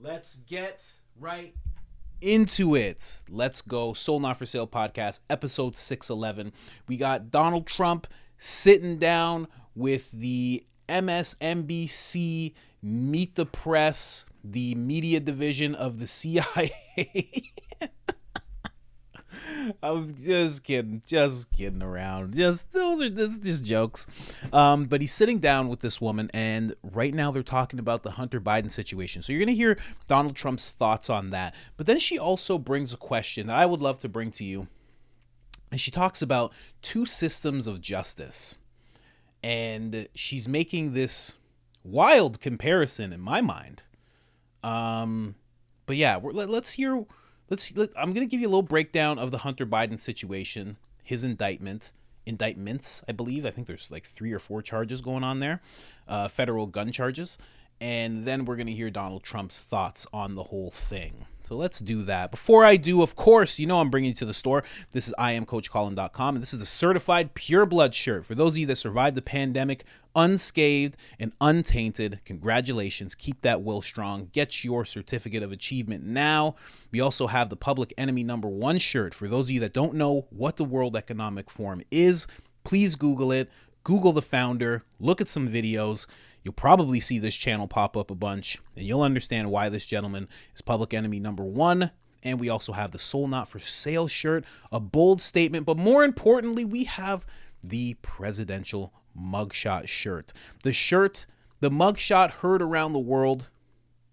Let's get right into it. Let's go. Soul Not For Sale podcast, episode 611. We got Donald Trump sitting down with the MSNBC Meet the Press, the media division of the CIA. I was just kidding around. This is just jokes. But he's sitting down with this woman, and right now they're talking about the Hunter Biden situation. So you're going to hear Donald Trump's thoughts on that. But then she also brings a question that I would love to bring to you. And she talks about two systems of justice. And she's making this wild comparison in my mind. But yeah, let's hear. I'm going to give you a little breakdown of the Hunter Biden situation, his indictments, I believe. I think there's like 3 or 4 charges going on there, federal gun charges. And then we're going to hear Donald Trump's thoughts on the whole thing. So let's do that. Before I do, of course, you know I'm bringing you to the store. This is IamCoachColin.com, and this is a certified pure blood shirt. For those of you that survived the pandemic unscathed and untainted, congratulations. Keep that will strong. Get your certificate of achievement now. We also have the Public Enemy #1 shirt. For those of you that don't know what the World Economic Forum is, please Google it. Google the founder. Look at some videos. You'll probably see this channel pop up a bunch, and you'll understand why this gentleman is Public Enemy #1. And we also have the Soul Not For Sale shirt, a bold statement. But more importantly, we have the presidential mugshot shirt. The shirt, the mugshot heard around the world,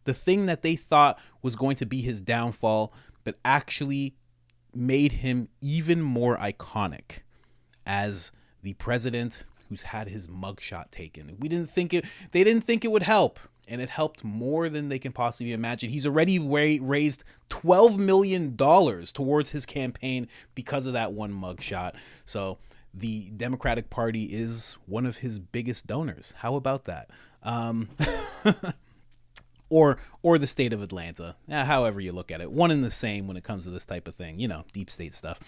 the thing that they thought was going to be his downfall, but actually made him even more iconic as the president who's had his mugshot taken. They didn't think it would help, and it helped more than they can possibly imagine. He's already raised $12 million towards his campaign because of that one mugshot. So the Democratic Party is one of his biggest donors. How about that? Or the state of Atlanta, however you look at it. One and the same when it comes to this type of thing, deep state stuff.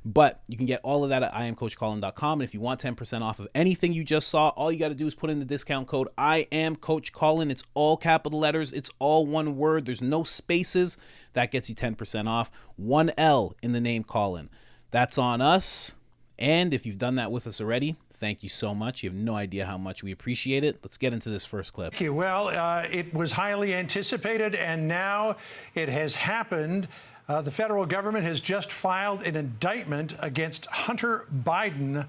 But you can get all of that at IamCoachColin.com. And if you want 10% off of anything you just saw, all you got to do is put in the discount code IamCoachColin. It's all capital letters. It's all one word. There's no spaces. That gets you 10% off. 1 L in the name Colin. That's on us. And if you've done that with us already, thank you so much. You have no idea how much we appreciate it. Let's get into this first clip. Thank you. Well, it was highly anticipated, and now it has happened. The federal government has just filed an indictment against Hunter Biden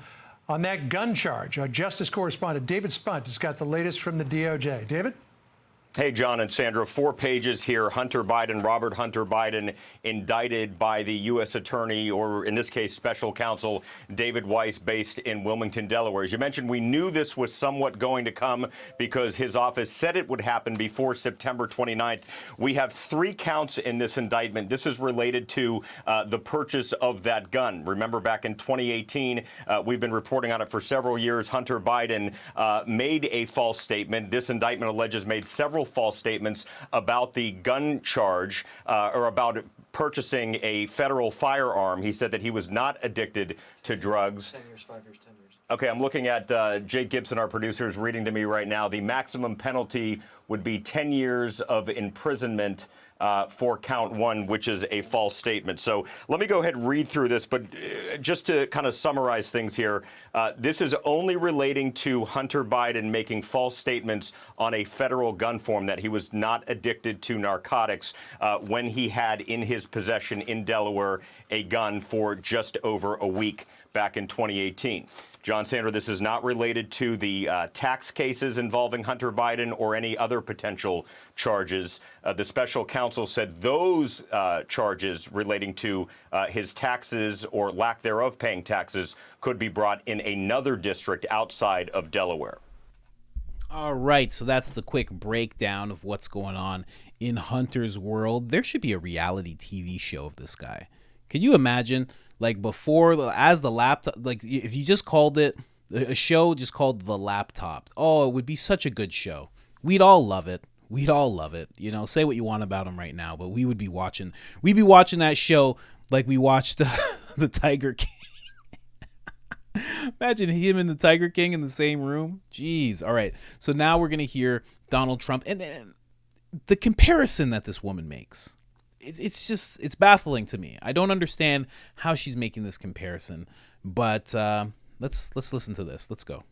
on that gun charge. Our justice correspondent David Spunt has got the latest from the DOJ. David? Hey, John and Sandra, 4 pages here. Hunter Biden, Robert Hunter Biden, indicted by the U.S. attorney, or in this case, special counsel David Weiss, based in Wilmington, Delaware. As you mentioned, we knew this was somewhat going to come because his office said it would happen before September 29th. We have 3 counts in this indictment. This is related to the purchase of that gun. Remember, back in 2018, we've been reporting on it for several years. Hunter Biden made a false statement. This indictment alleges made several false statements about the gun charge or about purchasing a federal firearm. He said that he was not addicted to drugs. 10 years, 5 years, 10 years. Okay, I'm looking at Jake Gibson, our producer, is reading to me right now. The maximum penalty would be 10 years of imprisonment for count 1, which is a false statement. So let me go ahead and read through this. But just to kind of summarize things here, this is only relating to Hunter Biden making false statements on a federal gun form that he was not addicted to narcotics when he had in his possession in Delaware a gun for just over a week back in 2018. John, Sandra, this is not related to the tax cases involving Hunter Biden or any other potential charges. The special counsel said those charges relating to his taxes or lack thereof paying taxes could be brought in another district outside of Delaware. All right, so that's the quick breakdown of what's going on in Hunter's world. There should be a reality TV show of this guy. Could you imagine, like, before, as the laptop, like, if you just called it a show just called The Laptop? Oh, it would be such a good show. We'd all love it. We'd all love it. Say what you want about him right now, but we'd be watching that show like we watched the Tiger King. Imagine him and the Tiger King in the same room. Jeez. All right. So now we're going to hear Donald Trump. And the comparison that this woman makes, it's baffling to me. I don't understand how she's making this comparison, but let's listen to this. Let's go.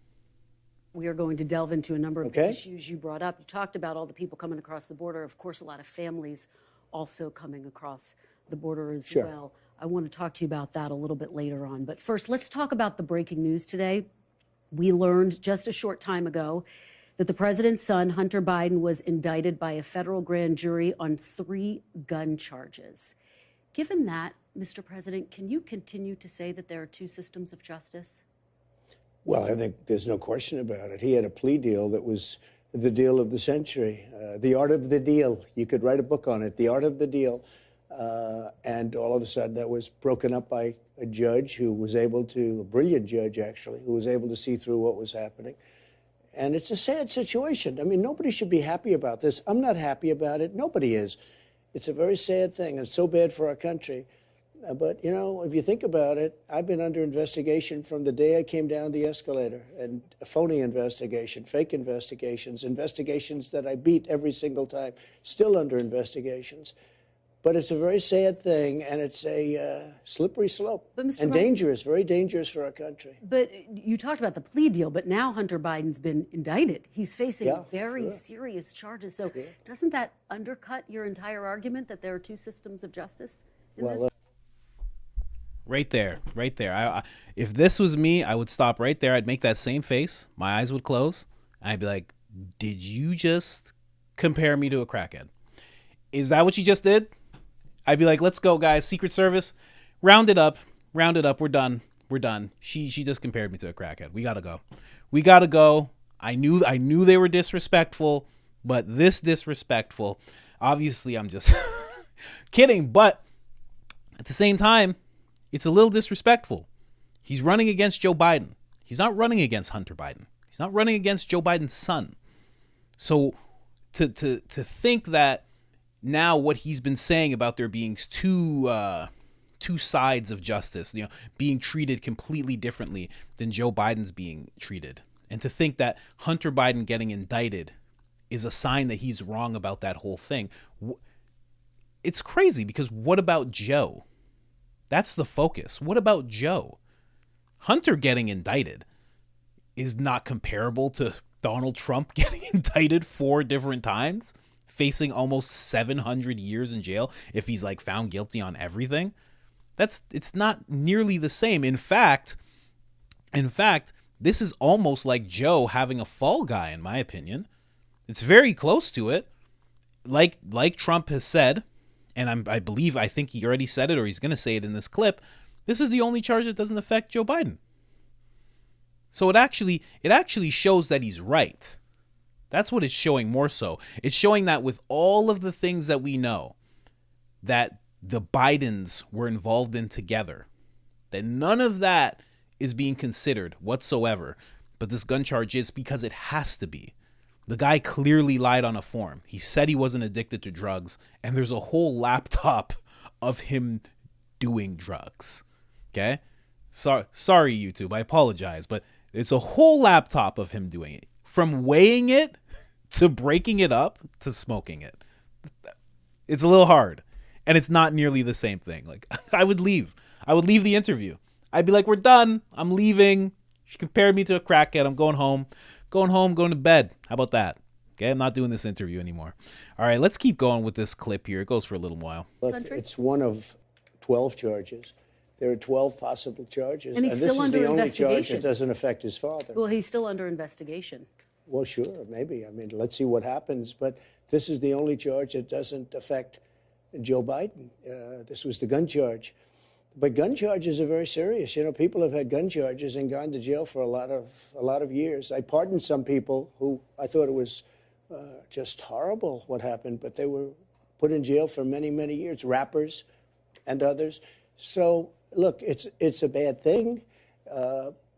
We are going to delve into a number of the issues you brought up. You talked about all the people coming across the border. Of course, a lot of families also coming across the border as well. I want to talk to you about that a little bit later on. But first, let's talk about the breaking news today. We learned just a short time ago that the president's son, Hunter Biden, was indicted by a federal grand jury on 3 gun charges. Given that, Mr. President, can you continue to say that there are 2 systems of justice? Well, I think there's no question about it. He had a plea deal that was the deal of the century, the art of the deal. You could write a book on it, the art of the deal. And all of a sudden that was broken up by a judge who was able to, a brilliant judge actually, who was able to see through what was happening. And it's a sad situation. I mean, nobody should be happy about this. I'm not happy about it. Nobody is. It's a very sad thing. It's so bad for our country. But, you know, if you think about it, I've been under investigation from the day I came down the escalator, and a phony investigation, fake investigations, investigations that I beat every single time, still under investigations. But it's a very sad thing, and it's a slippery slope, and dangerous, very dangerous for our country. But you talked about the plea deal, but now Hunter Biden's been indicted. He's facing very serious charges. So doesn't that undercut your entire argument that there are 2 systems of justice in this? Right there. If this was me, I would stop right there. I'd make that same face. My eyes would close. I'd be like, did you just compare me to a crackhead? Is that what you just did? I'd be like, let's go, guys. Secret Service, round it up. We're done. She just compared me to a crackhead. We gotta go. I knew they were disrespectful, but this disrespectful. Obviously, I'm just kidding. But at the same time, it's a little disrespectful. He's running against Joe Biden. He's not running against Hunter Biden. He's not running against Joe Biden's son. So to think that now what he's been saying about there being two sides of justice, you know, being treated completely differently than Joe Biden's being treated, and to think that Hunter Biden getting indicted is a sign that he's wrong about that whole thing. It's crazy, because what about Joe? That's the focus. What about Joe? Hunter getting indicted is not comparable to Donald Trump getting indicted 4 different times, facing almost 700 years in jail if he's like found guilty on everything. It's not nearly the same. In fact, this is almost like Joe having a fall guy, in my opinion. It's very close to it. Like Trump has said, and I think he already said it, or he's going to say it in this clip, this is the only charge that doesn't affect Joe Biden. So it actually shows that he's right. That's what it's showing more so. It's showing that with all of the things that we know that the Bidens were involved in together, that none of that is being considered whatsoever. But this gun charge is, because it has to be. The guy clearly lied on a form. He said he wasn't addicted to drugs, and there's a whole laptop of him doing drugs. Okay? Sorry, YouTube. I apologize, but it's a whole laptop of him doing it. From weighing it to breaking it up to smoking it. It's a little hard, and it's not nearly the same thing. Like, I would leave the interview. I'd be like, we're done. I'm leaving. She compared me to a crackhead. I'm going home, going to bed. How about that? Okay, I'm not doing this interview anymore. All right, let's keep going with this clip here. It goes for a little while. Look, it's one of 12 charges. There are 12 possible charges. And he's still under this is the only investigation. charge that doesn't affect his father. Well, he's still under investigation. Well, sure, maybe. I mean, let's see what happens. But this is the only charge that doesn't affect Joe Biden. This was the gun charge. But gun charges are very serious. You know, people have had gun charges and gone to jail for a lot of years. I pardoned some people who I thought it was just horrible what happened, but they were put in jail for many, many years, rappers and others. So, look, it's a bad thing,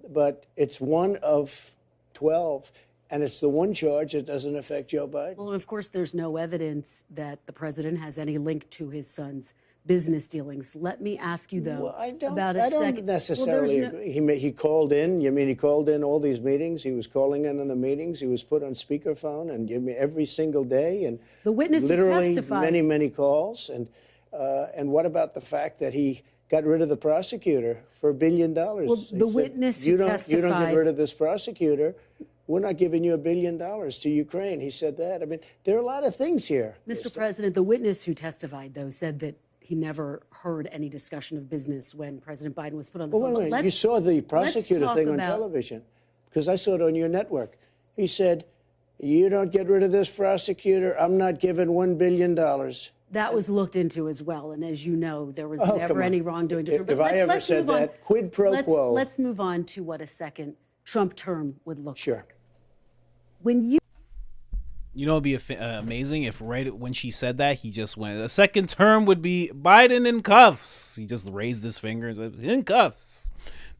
but it's one of 12, and it's the one charge that doesn't affect Joe Biden. Well, and of course, there's no evidence that the president has any link to his son's business dealings. Let me ask you, though, Well, I don't second. necessarily agree. He called in. You mean he called in all these meetings? He was calling in on the meetings. He was put on speakerphone, and you mean every single day, and the witness literally testified. many calls. And what about the fact that he got rid of the prosecutor for $1 billion? Well, the witness who testified. You don't get rid of this prosecutor, we're not giving you $1 billion to Ukraine. He said that. I mean, there are a lot of things here. Mr. President, the witness who testified, though, said that he never heard any discussion of business when President Biden was put on the phone. Wait a minute. You saw the prosecutor thing on television, because I saw it on your network. He said, you don't get rid of this prosecutor, I'm not giving $1 billion. That was looked into as well. And as you know, there was never any wrongdoing. If I ever said that, quid pro quo. Let's move on to what a second Trump term would look like. When you know, it'd be amazing if right when she said that, he just went, a second term would be Biden in cuffs. He just raised his finger and said, in cuffs.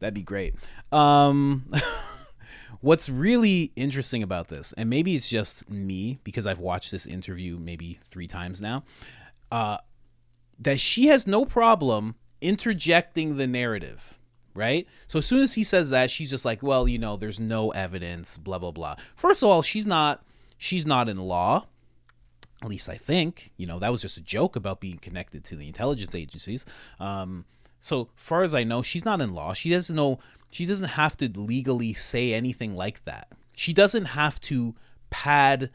That'd be great. What's really interesting about this, and maybe it's just me because I've watched this interview maybe 3 times now, that she has no problem interjecting the narrative, right? So as soon as he says that, she's just like, well, you know, there's no evidence, blah, blah, blah. First of all, she's not in law, at least I think. You know, that was just a joke about being connected to the intelligence agencies. So far as I know, she's not in law. She doesn't have to legally say anything like that. She doesn't have to pad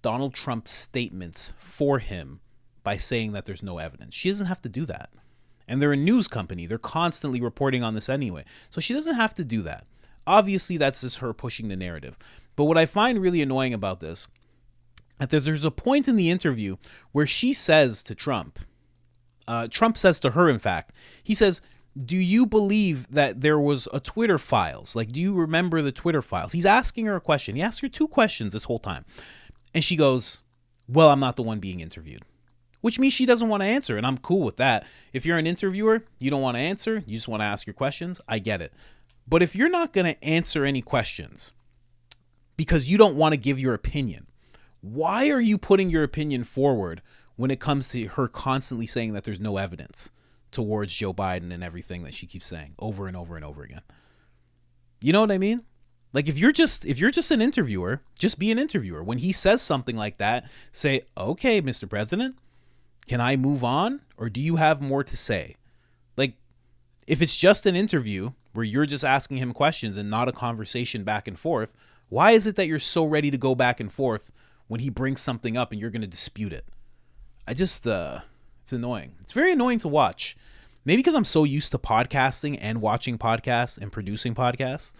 Donald Trump's statements for him by saying that there's no evidence. She doesn't have to do that. And they're a news company. They're constantly reporting on this anyway. So she doesn't have to do that. Obviously, that's just her pushing the narrative. But what I find really annoying about this, that there's a point in the interview where she says to Trump, Trump says to her, in fact, he says, do you believe that there was a Twitter files? Like, do you remember the Twitter files? He's asking her a question. He asked her 2 questions this whole time. And she goes, well, I'm not the one being interviewed. Which means she doesn't want to answer. And I'm cool with that. If you're an interviewer, you don't want to answer. You just want to ask your questions. I get it. But if you're not going to answer any questions because you don't want to give your opinion, why are you putting your opinion forward when it comes to her constantly saying that there's no evidence towards Joe Biden and everything that she keeps saying over and over and over again? You know what I mean? Like, if you're just an interviewer, just be an interviewer. When he says something like that, say, okay, Mr. President, can I move on? Or do you have more to say? Like, if it's just an interview where you're just asking him questions and not a conversation back and forth, why is it that you're so ready to go back and forth when he brings something up and you're going to dispute it? It's annoying. It's very annoying to watch. Maybe because I'm so used to podcasting and watching podcasts and producing podcasts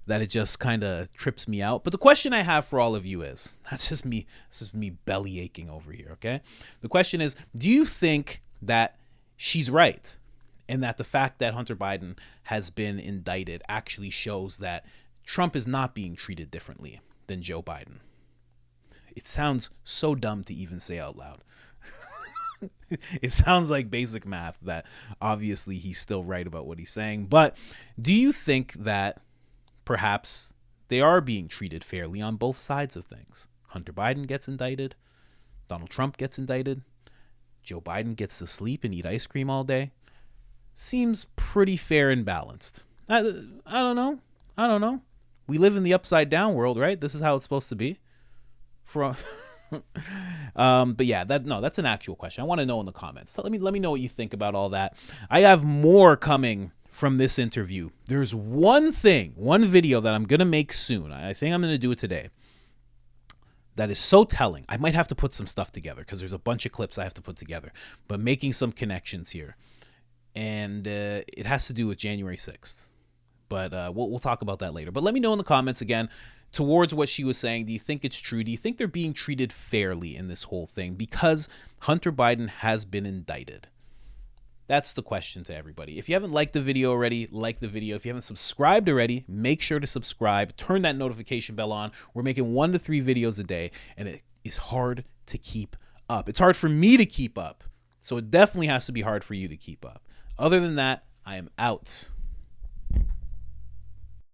that it just kind of trips me out. But the question I have for all of you is, that's just me belly aching over here, okay? The question is, do you think that she's right and that the fact that Hunter Biden has been indicted actually shows that Trump is not being treated differently than Joe Biden? It sounds so dumb to even say out loud. It sounds like basic math that obviously he's still right about what he's saying. But do you think that perhaps they are being treated fairly on both sides of things? Hunter Biden gets indicted. Donald Trump gets indicted. Joe Biden gets to sleep and eat ice cream all day. Seems pretty fair and balanced. I don't know. We live in the upside down world, right? This is how it's supposed to be. But yeah, that's an actual question. I want to know in the comments. So let me know what you think about all that. I have more coming from this interview. There's one video that I'm going to make soon. I think I'm going to do it today. That is so telling. I might have to put some stuff together because there's a bunch of clips I have to put together, but making some connections here. And it has to do with January 6th. But we'll talk about that later. But let me know in the comments again, towards what she was saying. Do you think it's true? Do you think they're being treated fairly in this whole thing because Hunter Biden has been indicted? That's the question to everybody. If you haven't liked the video already, like the video. If you haven't subscribed already, make sure to subscribe. Turn that notification bell on. We're making 1 to 3 videos a day, and it is hard to keep up. It's hard for me to keep up, so it definitely has to be hard for you to keep up. Other than that, I am out.